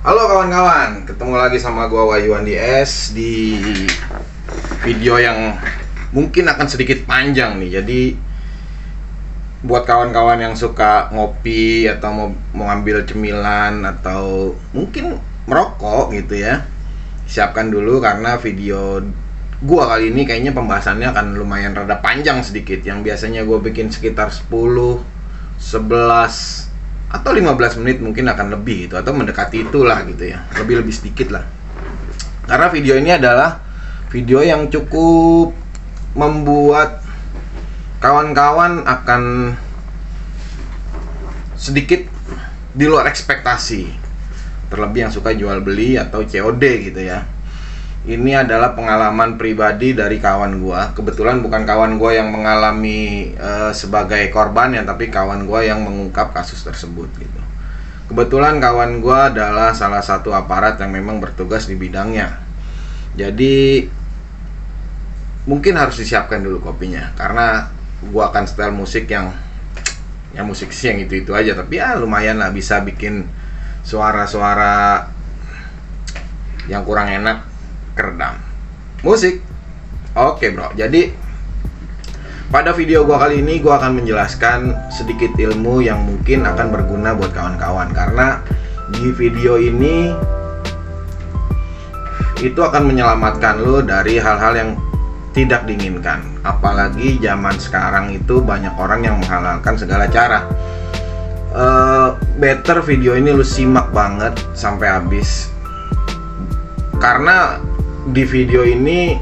Halo kawan-kawan, ketemu lagi sama gua Wahyu Andi S di video yang mungkin akan sedikit panjang nih. Jadi buat kawan-kawan yang suka ngopi atau mau ngambil cemilan atau mungkin merokok gitu ya, siapkan dulu karena video gua kali ini kayaknya pembahasannya akan lumayan rada panjang sedikit. Yang biasanya gua bikin sekitar 10, 11 atau 15 menit mungkin akan lebih gitu, atau mendekati itulah gitu ya, lebih sedikit lah. Karena video ini adalah video yang cukup membuat kawan-kawan akan sedikit di luar ekspektasi, terlebih yang suka jual beli atau COD gitu ya. Ini adalah pengalaman pribadi dari kawan gua. Kebetulan bukan kawan gua yang mengalami sebagai korban ya, tapi kawan gua yang mengungkap kasus tersebut gitu. Kebetulan kawan gua adalah salah satu aparat yang memang bertugas di bidangnya. Jadi mungkin harus disiapkan dulu kopinya, karena gua akan setel musik yang musik sih yang itu aja, tapi ya lumayan lah, bisa bikin suara-suara yang kurang enak keredam musik. Oke bro, jadi pada video gua kali ini gua akan menjelaskan sedikit ilmu yang mungkin akan berguna buat kawan-kawan, karena di video ini itu akan menyelamatkan lo dari hal-hal yang tidak diinginkan. Apalagi zaman sekarang itu banyak orang yang menghalalkan segala cara. Better video ini lu simak banget sampai habis, karena di video ini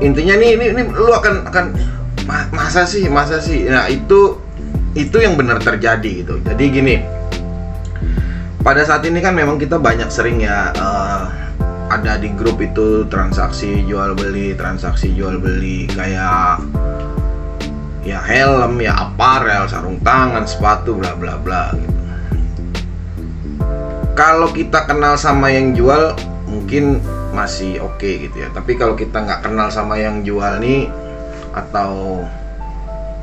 intinya nih ini lu akan masa sih. Nah, itu yang benar terjadi gitu. Jadi gini, pada saat ini kan memang kita banyak sering ya ada di grup itu transaksi jual beli kayak ya helm, ya aparel, sarung tangan, sepatu, bla bla bla gitu. Kalau kita kenal sama yang jual mungkin masih oke gitu ya, tapi kalau kita nggak kenal sama yang jual nih, atau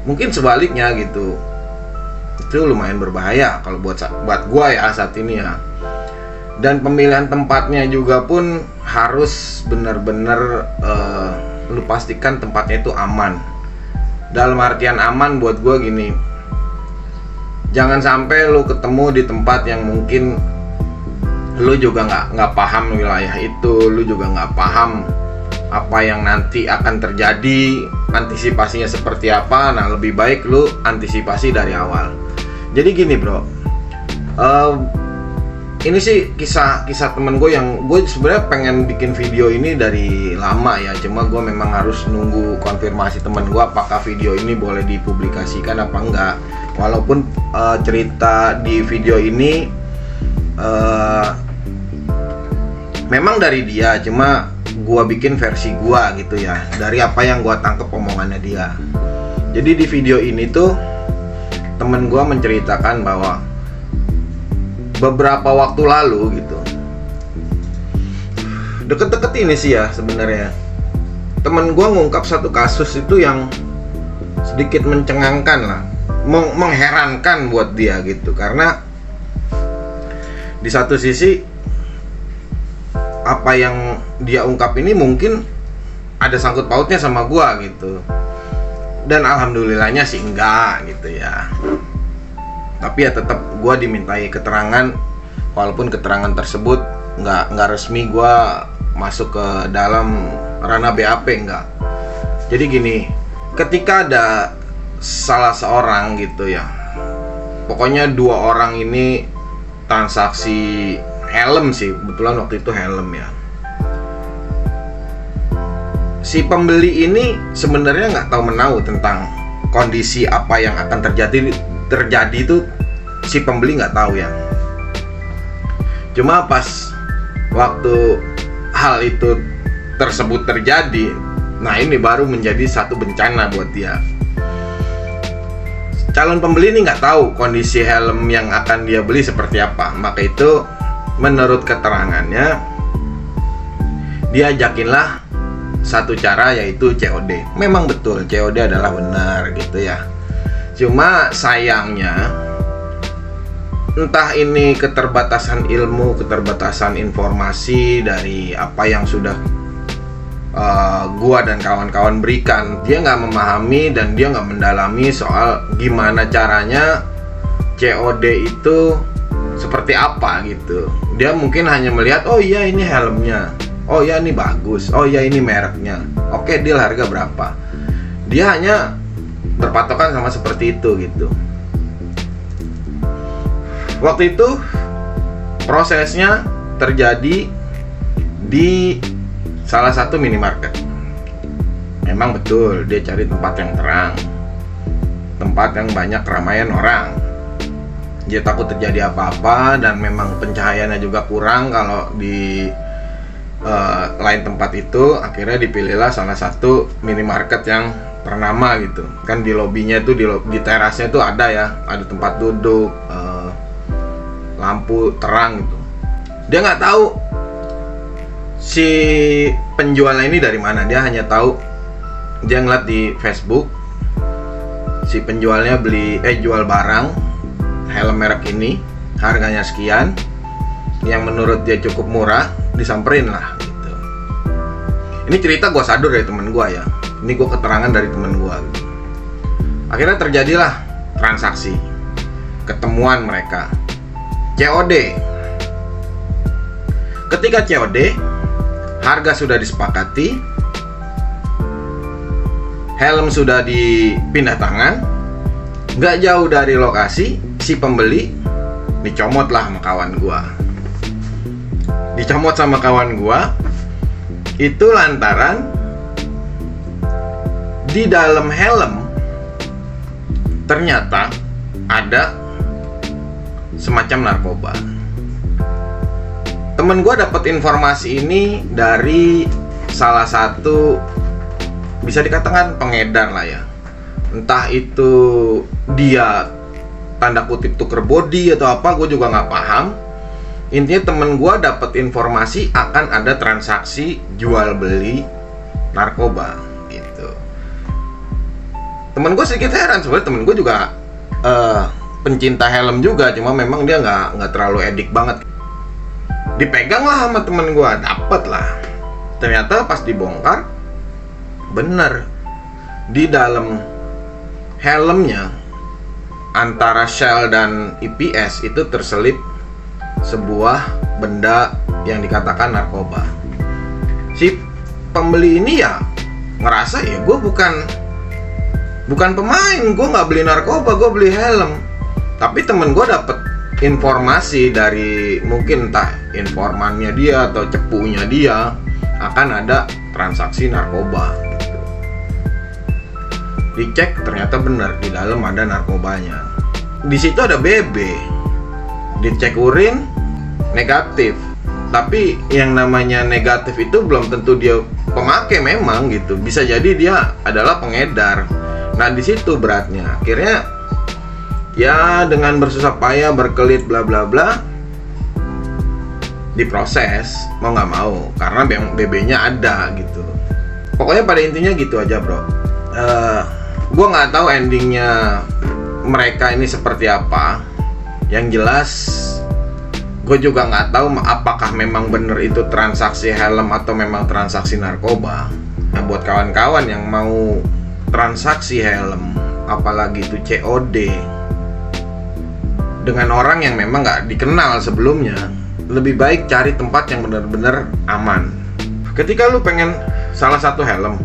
mungkin sebaliknya gitu, itu lumayan berbahaya kalau buat gua ya saat ini ya. Dan pemilihan tempatnya juga pun harus benar-benar lu pastikan tempatnya itu aman. Dalam artian aman buat gua gini, jangan sampai lu ketemu di tempat yang mungkin lu juga nggak paham wilayah itu, lu juga nggak paham apa yang nanti akan terjadi, antisipasinya seperti apa. Nah, lebih baik lu antisipasi dari awal. Jadi gini bro, ini sih kisah temen gue yang gue sebenarnya pengen bikin video ini dari lama ya, cuma gue memang harus nunggu konfirmasi temen gue apakah video ini boleh dipublikasikan apa enggak. Walaupun cerita di video ini memang dari dia, cuma gua bikin versi gua gitu ya, dari apa yang gua tangkep omongannya dia. Jadi di video ini tuh temen gua menceritakan bahwa beberapa waktu lalu gitu, deket-deket ini sih ya sebenarnya, temen gua ngungkap satu kasus itu yang sedikit mencengangkan lah, mengherankan buat dia gitu. Karena di satu sisi apa yang dia ungkap ini mungkin ada sangkut pautnya sama gua gitu, dan alhamdulillahnya sih enggak gitu ya. Tapi ya tetap gua dimintai keterangan, walaupun keterangan tersebut nggak resmi gua masuk ke dalam ranah BAP, enggak. Jadi gini, ketika ada salah seorang gitu ya, pokoknya dua orang ini transaksi helm sih, kebetulan waktu itu helm ya. Si pembeli ini sebenarnya nggak tahu menahu tentang kondisi apa yang akan terjadi itu, si pembeli nggak tahu ya. Cuma pas waktu hal itu tersebut terjadi, nah ini baru menjadi satu bencana buat dia. Calon pembeli ini nggak tahu kondisi helm yang akan dia beli seperti apa, maka itu menurut keterangannya dia ajakinlah satu cara, yaitu COD. Memang betul COD adalah benar gitu ya. Cuma sayangnya entah ini keterbatasan ilmu, keterbatasan informasi dari apa yang sudah gua dan kawan-kawan berikan, dia nggak memahami dan dia nggak mendalami soal gimana caranya COD itu seperti apa gitu. Dia mungkin hanya melihat, oh iya ini helmnya, oh iya ini bagus, oh iya ini mereknya, oke deal harga berapa. Dia hanya berpatokan sama seperti itu gitu. Waktu itu prosesnya terjadi di salah satu minimarket. Memang betul dia cari tempat yang terang, tempat yang banyak keramaian orang. Dia takut terjadi apa-apa dan memang pencahayaannya juga kurang kalau di lain tempat itu. Akhirnya dipilihlah salah satu minimarket yang ternama gitu. Kan di lobinya itu, di terasnya itu ada ya, ada tempat duduk, lampu terang gitu. Dia nggak tahu si penjualnya ini dari mana. Dia hanya tahu, dia ngeliat di Facebook si penjualnya jual barang helm merek ini, harganya sekian, yang menurut dia cukup murah, disamperin lah gitu. Ini cerita gue sadur dari temen gue ya, ini gue keterangan dari temen gue gitu. Akhirnya terjadilah transaksi, ketemuan mereka, COD. Ketika COD, harga sudah disepakati, helm sudah dipindah tangan, nggak jauh dari lokasi, si pembeli dicomot lah sama kawan gua. Dicomot sama kawan gua itu lantaran di dalam helm ternyata ada semacam narkoba. Temen gue dapat informasi ini dari salah satu, bisa dikatakan pengedar lah ya. Entah itu dia tanda kutip tuker body atau apa, gue juga nggak paham. Intinya temen gue dapat informasi akan ada transaksi jual beli narkoba gitu. Temen gue sedikit heran, sebenarnya temen gue juga pencinta helm juga, cuma memang dia nggak terlalu edik banget. Dipegang lah sama temen gue, dapet lah. Ternyata pas dibongkar, bener, di dalam helmnya antara shell dan IPS itu terselip sebuah benda yang dikatakan narkoba. Si pembeli ini ya ngerasa, ya gue bukan pemain, gue nggak beli narkoba, gue beli helm. Tapi temen gue dapet informasi dari mungkin entah informannya dia atau cepunya dia akan ada transaksi narkoba gitu. Dicek ternyata benar, di dalam ada narkobanya. Di situ ada BB. Dicek urin negatif. Tapi yang namanya negatif itu belum tentu dia pemakai memang gitu. Bisa jadi dia adalah pengedar. Nah, di situ beratnya. Akhirnya ya dengan bersusah payah, berkelit bla bla bla, diproses mau nggak mau karena BB-nya ada gitu. Pokoknya pada intinya gitu aja bro. Gue nggak tahu endingnya mereka ini seperti apa. Yang jelas gue juga nggak tahu apakah memang bener itu transaksi helm atau memang transaksi narkoba. Nah, buat kawan-kawan yang mau transaksi helm, apalagi itu COD dengan orang yang memang nggak dikenal sebelumnya, lebih baik cari tempat yang benar-benar aman. Ketika lu pengen salah satu helm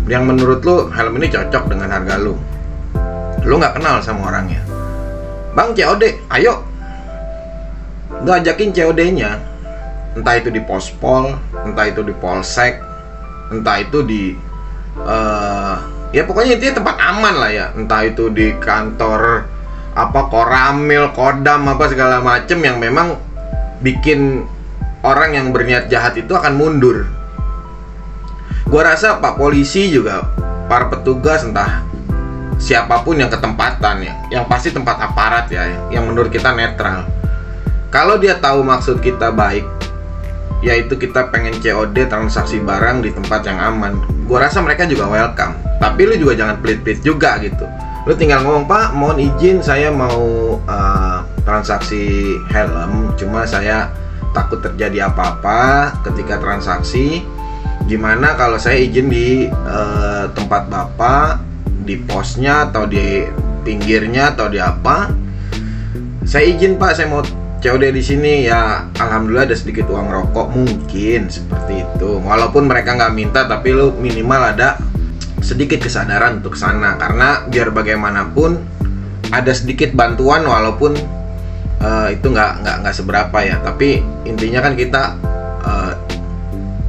yang menurut lu helm ini cocok dengan harga lu nggak kenal sama orangnya, bang COD, ayo, lu ajakin COD-nya, entah itu di Pospol, entah itu di Polsek, entah itu di ya pokoknya intinya tempat aman lah ya, entah itu di kantor apa Koramil, Kodam, apa segala macem yang memang bikin orang yang berniat jahat itu akan mundur. Gua rasa Pak Polisi juga, para petugas, entah siapapun yang ketempatan ya, yang pasti tempat aparat ya, yang menurut kita netral. Kalau dia tahu maksud kita baik, yaitu kita pengen COD transaksi barang di tempat yang aman, gua rasa mereka juga welcome. Tapi lu juga jangan pelit-pelit juga gitu. Lu tinggal ngomong, Pak, mohon izin saya mau transaksi helm, cuma saya takut terjadi apa-apa ketika transaksi. Gimana kalau saya izin di tempat Bapak, di posnya atau di pinggirnya atau di apa? Saya izin Pak, saya mau COD di sini ya. Alhamdulillah ada sedikit uang rokok, mungkin seperti itu. Walaupun mereka nggak minta, tapi lu minimal ada sedikit kesadaran untuk sana. Karena biar bagaimanapun ada sedikit bantuan, walaupun itu nggak seberapa ya. Tapi intinya kan kita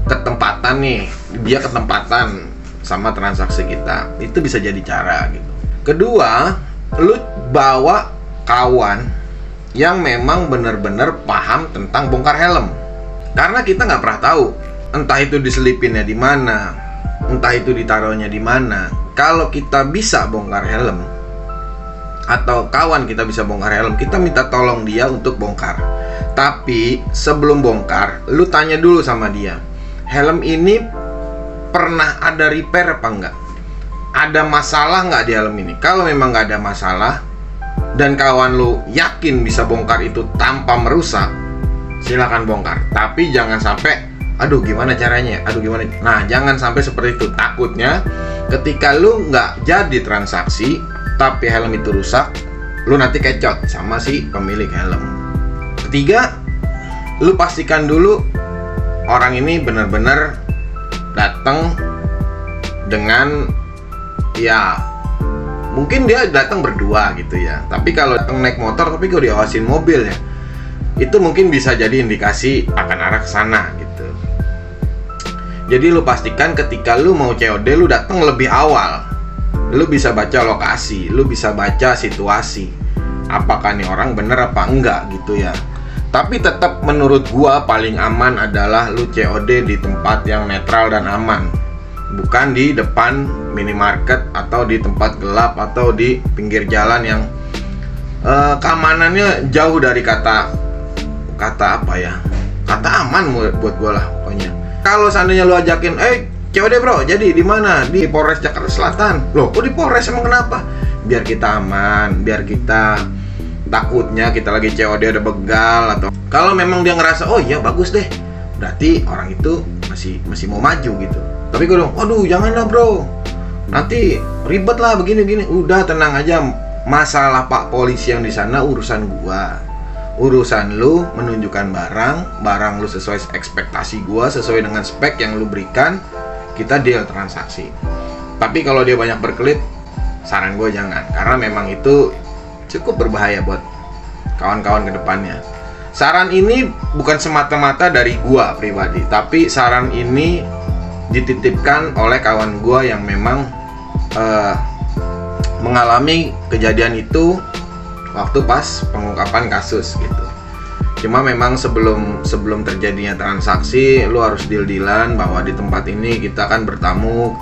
ketempatan nih, dia ketempatan sama transaksi kita, itu bisa jadi cara gitu. Kedua, lu bawa kawan yang memang benar-benar paham tentang bongkar helm, karena kita nggak pernah tahu entah itu diselipinnya di mana, entah itu ditaruhnya di mana. Kalau kita bisa bongkar helm atau kawan kita bisa bongkar helm, kita minta tolong dia untuk bongkar. Tapi sebelum bongkar, lu tanya dulu sama dia, helm ini pernah ada repair apa enggak? Ada masalah nggak di helm ini? Kalau memang nggak ada masalah dan kawan lu yakin bisa bongkar itu tanpa merusak, silakan bongkar. Tapi jangan sampai, aduh gimana caranya? Aduh gimana? Nah, jangan sampai seperti itu. Takutnya ketika lu nggak jadi transaksi tapi helm itu rusak, lu nanti kecot sama si pemilik helm. Ketiga, lu pastikan dulu orang ini benar-benar datang dengan, ya mungkin dia datang berdua gitu ya. Tapi kalau datang naik motor tapi kalau diawasin mobil ya, itu mungkin bisa jadi indikasi akan arah ke sana gitu. Jadi lu pastikan ketika lu mau COD, lu datang lebih awal. Lu bisa baca lokasi, lu bisa baca situasi, apakah nih orang bener apa enggak gitu ya. Tapi tetap menurut gua paling aman adalah lu COD di tempat yang netral dan aman, bukan di depan minimarket atau di tempat gelap atau di pinggir jalan yang keamanannya jauh dari kata apa ya, kata aman buat gua lah pokoknya. Kalau seandainya lu ajakin, COD bro, jadi di mana? Di Polres Jakarta Selatan. Loh, kok di Polres, emang kenapa? Biar kita aman, biar kita, takutnya kita lagi COD ada begal, atau kalau memang dia ngerasa oh iya bagus deh, berarti orang itu masih mau maju gitu. Tapi gue dong, waduh janganlah bro, nanti ribet lah begini. Udah tenang aja, masalah Pak Polisi yang di sana urusan gua. Urusan lu menunjukkan barang lu sesuai ekspektasi gua, sesuai dengan spek yang lu berikan, kita deal transaksi. Tapi kalau dia banyak berkelit, saran gua jangan, karena memang itu cukup berbahaya buat kawan-kawan ke depannya. Saran ini bukan semata-mata dari gua pribadi, tapi saran ini dititipkan oleh kawan gua yang memang mengalami kejadian itu waktu pas pengungkapan kasus gitu. Cuma memang sebelum terjadinya transaksi, lu harus deal-dealan bahwa di tempat ini kita kan bertamu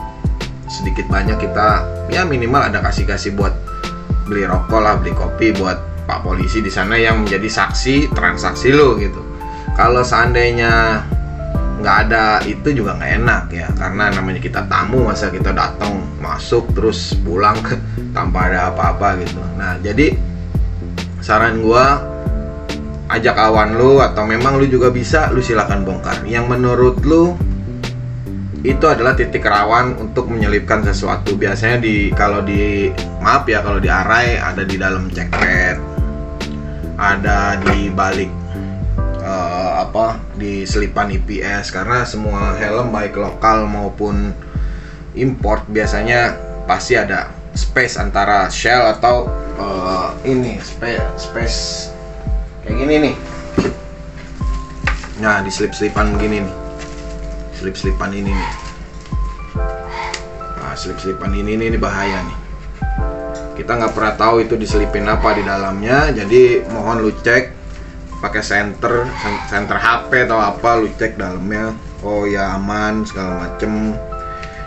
sedikit banyak, kita ya minimal ada kasih-kasih buat beli rokok lah, beli kopi buat Pak Polisi di sana yang menjadi saksi transaksi lo gitu. Kalau seandainya nggak ada itu juga nggak enak ya, karena namanya kita tamu, masa kita datang masuk terus pulang tanpa ada apa-apa gitu. Nah jadi saran gua, ajak kawan lu atau memang lu juga bisa, lu silakan bongkar yang menurut lu itu adalah titik rawan untuk menyelipkan sesuatu. Biasanya kalau di Arai ada di dalam cekret, ada di balik di selipan IPS, karena semua helm baik lokal maupun import biasanya pasti ada space antara shell atau ini space kayak gini nih. Nah di selip-selipan begini nih, selip-selipan ini nih. Nah selip-selipan ini bahaya nih. Kita nggak pernah tahu itu diselipin apa di dalamnya. Jadi mohon lu cek pakai center HP atau apa, lu cek dalamnya. Oh ya aman segala macem,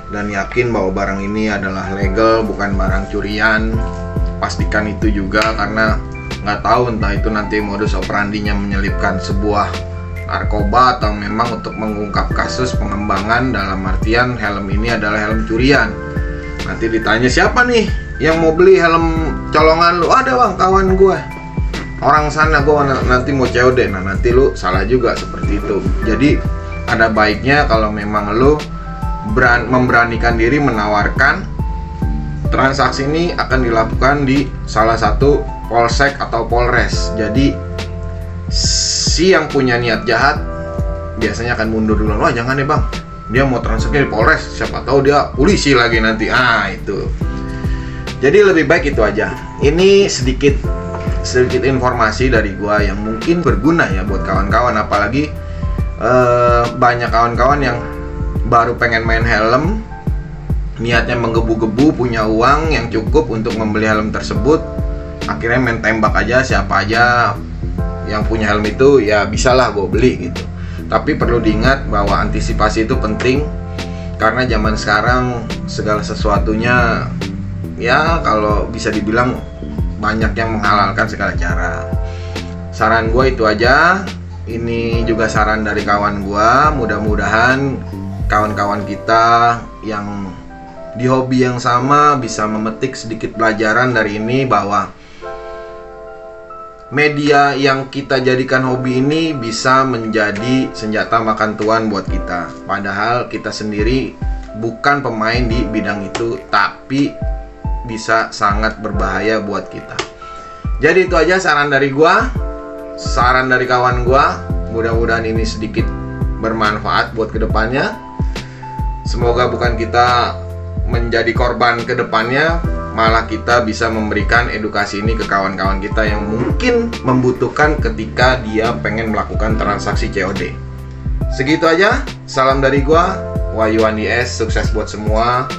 dan yakin bahwa barang ini adalah legal, bukan barang curian. Pastikan itu juga, karena nggak tahu entah itu nanti modus operandinya menyelipkan sebuah narkoba atau memang untuk mengungkap kasus pengembangan, dalam artian helm ini adalah helm curian. Nanti ditanya siapa nih yang mau beli helm colongan lu, ada bang kawan gua. orang sana gue nanti mau COD. Nah nanti lu salah juga seperti itu. Jadi ada baiknya kalau memang lu memberanikan diri menawarkan transaksi ini akan dilakukan di salah satu polsek atau polres. Jadi si yang punya niat jahat biasanya akan mundur dulu. Wah jangan deh bang, dia mau transaksi di polres, siapa tahu dia polisi lagi nanti. Itu. Jadi lebih baik itu aja. Ini sedikit informasi dari gua yang mungkin berguna ya buat kawan-kawan, apalagi banyak kawan-kawan yang baru pengen main helm, niatnya menggebu-gebu, punya uang yang cukup untuk membeli helm tersebut, akhirnya main tembak aja siapa aja yang punya helm itu, ya bisalah gue beli gitu. Tapi perlu diingat bahwa antisipasi itu penting, karena zaman sekarang segala sesuatunya ya kalau bisa dibilang banyak yang menghalalkan segala cara. Saran gue itu aja. Ini juga saran dari kawan gue. Mudah-mudahan kawan-kawan kita yang di hobi yang sama bisa memetik sedikit pelajaran dari ini, bahwa media yang kita jadikan hobi ini bisa menjadi senjata makan tuan buat kita. Padahal kita sendiri bukan pemain di bidang itu, tapi bisa sangat berbahaya buat kita. Jadi itu aja saran dari gua, saran dari kawan gua. Mudah-mudahan ini sedikit bermanfaat buat kedepannya. Semoga bukan kita menjadi korban kedepannya, malah kita bisa memberikan edukasi ini ke kawan-kawan kita yang mungkin membutuhkan ketika dia pengen melakukan transaksi COD. Segitu aja, salam dari gua, Wahyu Andi S, sukses buat semua.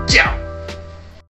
Ciao.